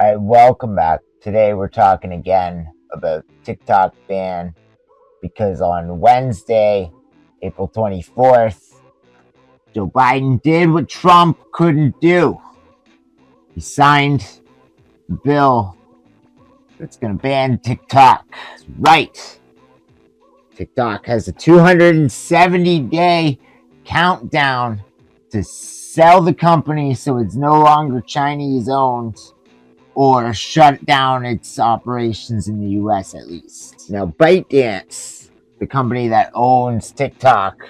All right, welcome back. Today we're talking again about TikTok ban because on Wednesday, April 24th, Joe Biden did what Trump couldn't do. He signed the bill that's going to ban TikTok. That's right. TikTok has a 270-day countdown to sell the company so it's no longer Chinese owned or shut down its operations in the US at least. Now, ByteDance, the company that owns TikTok,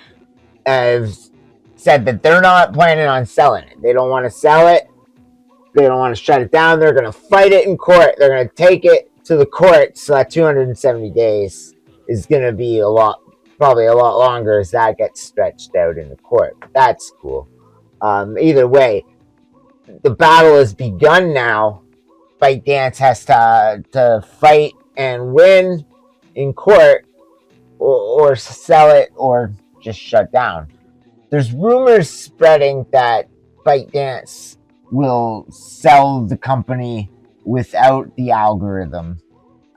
has said that they're not planning on selling it. They don't want to sell it. They don't want to shut it down. They're going to fight it in court. They're going to take it to the court. So that 270 days is going to be probably a lot longer as that gets stretched out in the court. But that's cool. Either way, the battle has begun now. ByteDance has to fight and win in court, or sell it, or just shut down. There's rumors spreading that ByteDance will sell the company without the algorithm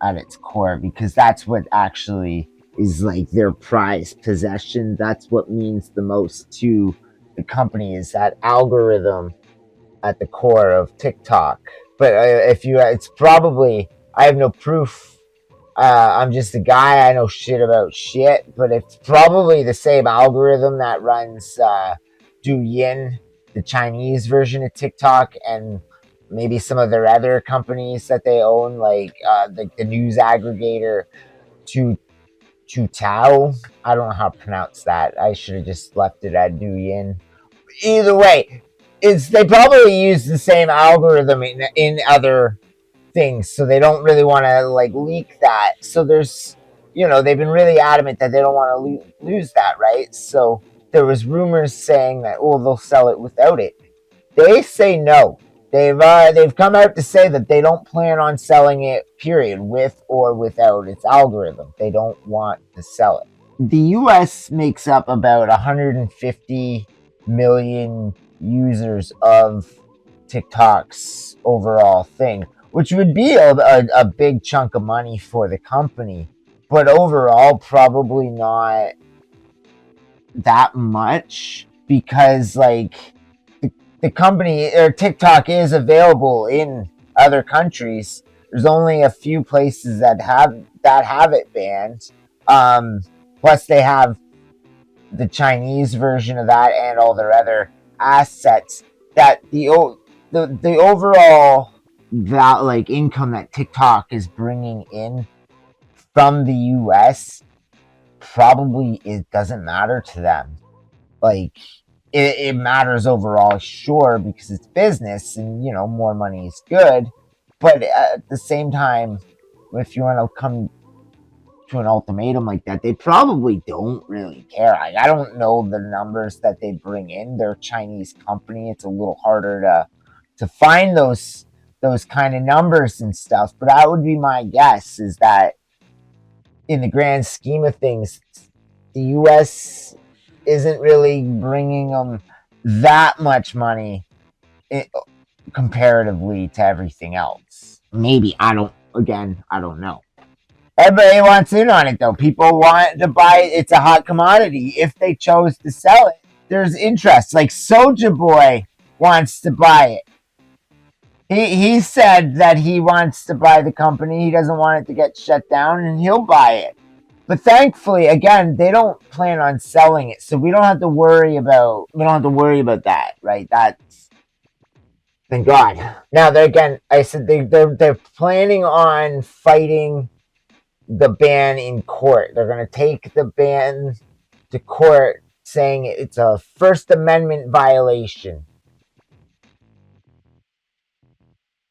at its core, because that's what actually is like their prized possession. That's what means the most to the company, is that algorithm at the core of TikTok. But it's probably, I have no proof. I'm just a guy. I know shit about shit, but it's probably the same algorithm that runs Douyin, the Chinese version of TikTok, and maybe some of their other companies that they own, like the news aggregator Tao. I don't know how to pronounce that. I should have just left it at Douyin. Either way, they probably use the same algorithm in other things, so they don't really want to like leak that. So they've been really adamant that they don't want to lose that, right? So there was rumors saying that they'll sell it without it. They say no. They've come out to say that they don't plan on selling it, period, with or without its algorithm. They don't want to sell it. The US makes up about 150 million users of TikTok's overall thing, which would be a big chunk of money for the company. But overall, probably not that much, because the company or TikTok is available in other countries. There's only a few places that have it banned. Plus, they have the Chinese version of that and all their other assets. That the overall income that TikTok is bringing in from the US, probably it doesn't matter to them. Like it matters overall, sure, because it's business and more money is good. But at the same time, if you want to come to an ultimatum like that, they probably don't really care. I don't know the numbers that they bring in. They're a Chinese company. It's a little harder to find those kind of numbers and stuff. But that would be my guess, is that in the grand scheme of things, the U.S. isn't really bringing them that much money comparatively to everything else. Maybe. I don't know. Everybody wants in on it, though. People want to buy it. It's a hot commodity. If they chose to sell it, there's interest. Like Soulja Boy wants to buy it. He said that he wants to buy the company. He doesn't want it to get shut down, and he'll buy it. But thankfully, again, they don't plan on selling it, so we don't have to worry about that, right? That's, thank God. Now, I said they're planning on fighting the ban in court. They're going to take the ban to court, saying it's a First Amendment violation.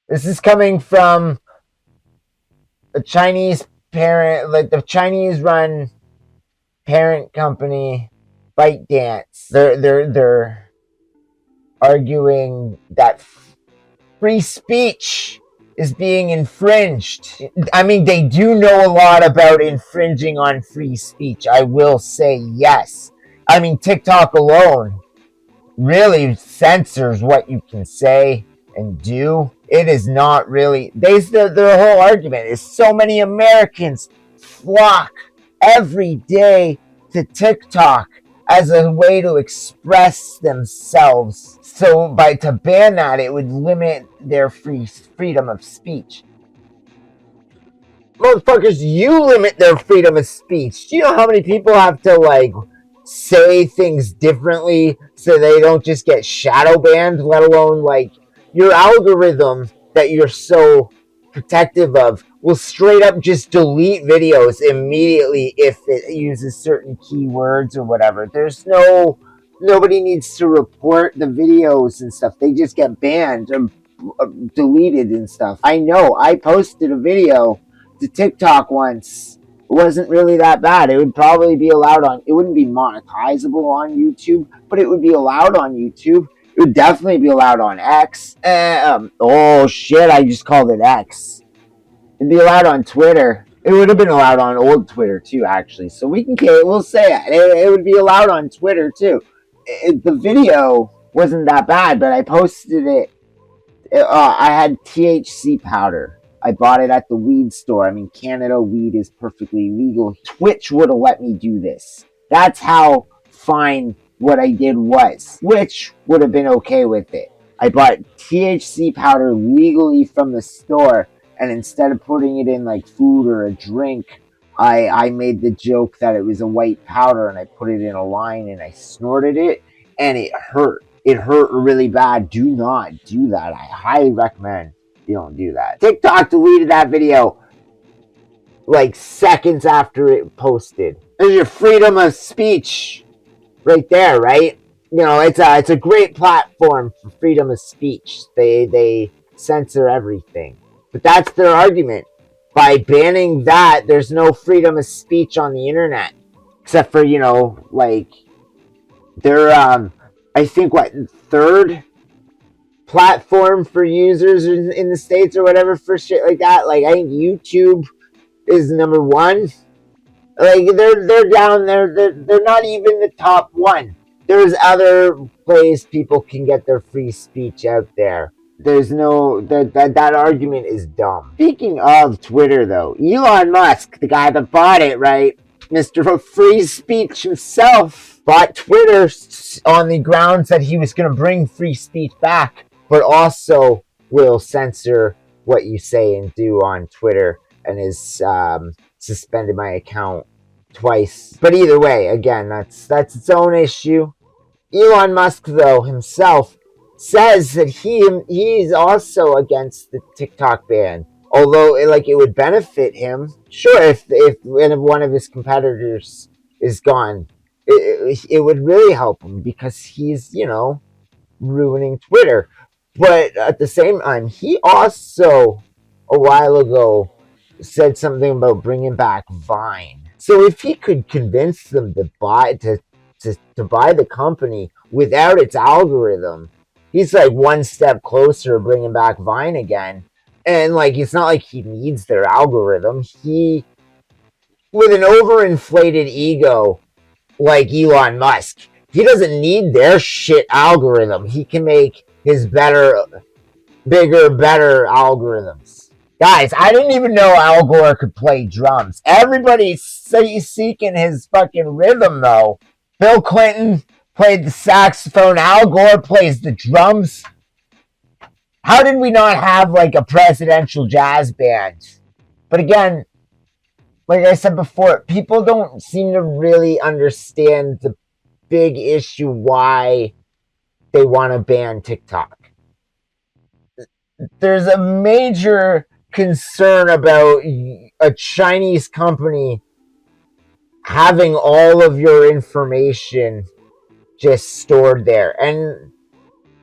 This is coming from a Chinese parent, like the Chinese run parent company, ByteDance. They're arguing that free speech is being infringed. I mean, they do know a lot about infringing on free speech. I will say yes. I mean, TikTok alone really censors what you can say and do. It is not really. Their whole argument is so many Americans flock every day to TikTok as a way to express themselves. So to ban that, it would limit their freedom of speech. Motherfuckers, you limit their freedom of speech. Do you know how many people have to like say things differently so they don't just get shadow banned, let alone like your algorithm that you're so protective of will straight up just delete videos immediately if it uses certain keywords or whatever. Nobody needs to report the videos and stuff. They just get banned or deleted and stuff. I know I posted a video to TikTok once. It wasn't really that bad. It would probably be allowed on, it wouldn't be monetizable on YouTube, but it would be allowed on YouTube. It would definitely be allowed on X. Oh shit, I just called it X. It'd be allowed on Twitter. It would have been allowed on old Twitter too, actually. So we'll say it would be allowed on Twitter too. The video wasn't that bad, but I posted it. I had THC powder. I bought it at the weed store. I mean, Canada weed is perfectly legal. Twitch would have let me do this. That's how fine what I did was. Twitch would have been okay with it. I bought THC powder legally from the store, and instead of putting it in like food or a drink, I made the joke that it was a white powder, and I put it in a line and I snorted it, and it hurt. It hurt really bad. Do not do that. I highly recommend you don't do that. TikTok deleted that video like seconds after it posted. There's your freedom of speech right there, right? You know, it's a great platform for freedom of speech. They censor everything. But that's their argument. By banning that, there's no freedom of speech on the internet. Except for, you know, like their I think third platform for users in the States or whatever for shit like that. Like I think YouTube is number one. Like they're down there. They're not even the top one. There's other ways people can get their free speech out there. There's no that argument is dumb. Speaking of Twitter though, Elon Musk, the guy that bought it, right? Mr. Free Speech himself bought Twitter on the grounds that he was going to bring free speech back, but also will censor what you say and do on Twitter, and has suspended my account twice. But either way, again, that's its own issue. Elon Musk, though, himself says that he's also against the TikTok ban. Although it would benefit him, sure, if one of his competitors is gone, it would really help him because he's, you know, ruining Twitter. But at the same time, he also a while ago said something about bringing back Vine. So if he could convince them to buy the company without its algorithm, he's like one step closer to bringing back Vine again. And like it's not like he needs their algorithm. He, with an overinflated ego like Elon Musk, he doesn't need their shit algorithm. He can make his better, bigger, better algorithms. Guys, I didn't even know Al Gore could play drums. Everybody's seeking his fucking rhythm, though. Bill Clinton played the saxophone. Al Gore plays the drums. How did we not have like a presidential jazz band? But again, like I said before, people don't seem to really understand the big issue why they want to ban TikTok. There's a major concern about a Chinese company having all of your information just stored there. And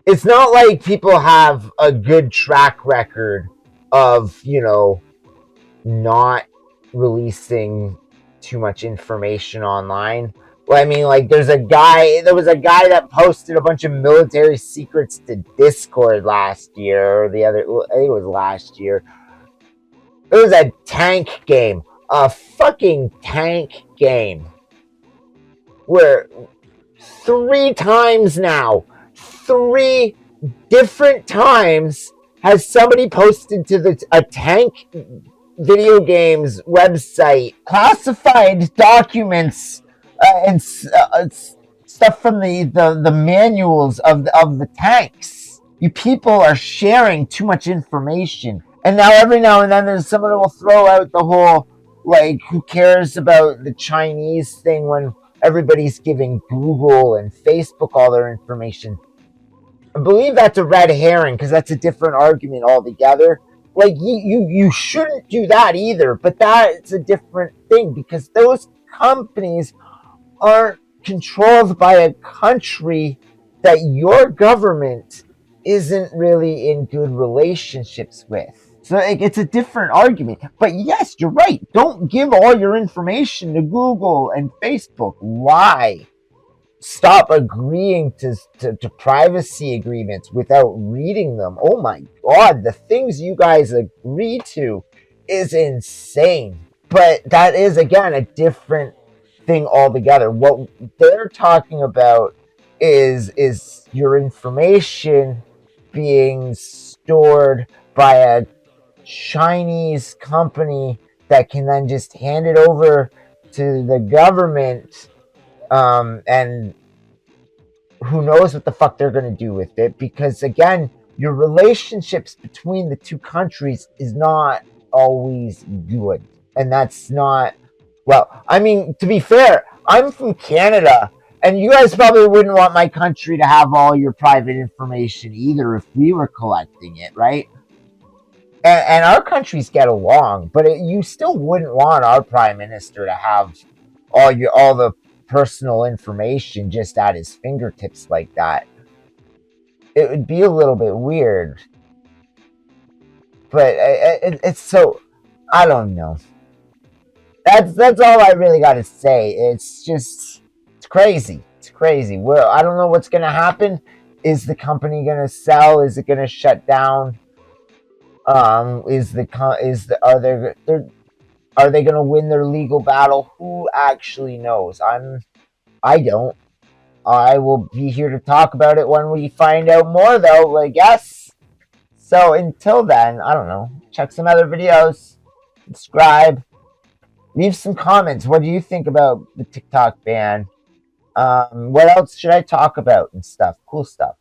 it's not like people have a good track record of, you know, not releasing too much information online. Well, I mean, like there was a guy that posted a bunch of military secrets to Discord last year, or I think it was last year. It was a tank game, a fucking tank game, where 3 times now, 3 different times, Has somebody posted to a tank video games website classified documents and stuff from the manuals of the tanks? You people are sharing too much information, and now every now and then there's someone who will throw out the whole like, who cares about the Chinese thing when everybody's giving Google and Facebook all their information. I believe that's a red herring because that's a different argument altogether. Like you shouldn't do that either, but that's a different thing because those companies aren't controlled by a country that your government isn't really in good relationships with. So like, it's a different argument. But yes, you're right. Don't give all your information to Google and Facebook. Why? Stop agreeing to privacy agreements without reading them. Oh my god, the things you guys agree to is insane. But that is, again, a different thing altogether. What they're talking about is your information being stored by a Chinese company that can then just hand it over to the government, and who knows what the fuck they're going to do with it, because again, your relationships between the two countries is not always good, and that's not, well, I mean, to be fair, I'm from Canada, and you guys probably wouldn't want my country to have all your private information either if we were collecting it, right? And our countries get along, but you still wouldn't want our prime minister to have all the personal information just at his fingertips like that. It would be a little bit weird, but it's so, I don't know. That's all I really got to say. It's just, it's crazy. It's crazy. Well, I don't know what's gonna happen. Is the company gonna sell? Is it gonna shut down? Is the are they gonna win their legal battle? Who actually knows? I don't. I will be here to talk about it when we find out more, though, I guess. So until then, I don't know. Check some other videos. Subscribe. Leave some comments. What do you think about the TikTok ban? What else should I talk about and stuff? Cool stuff.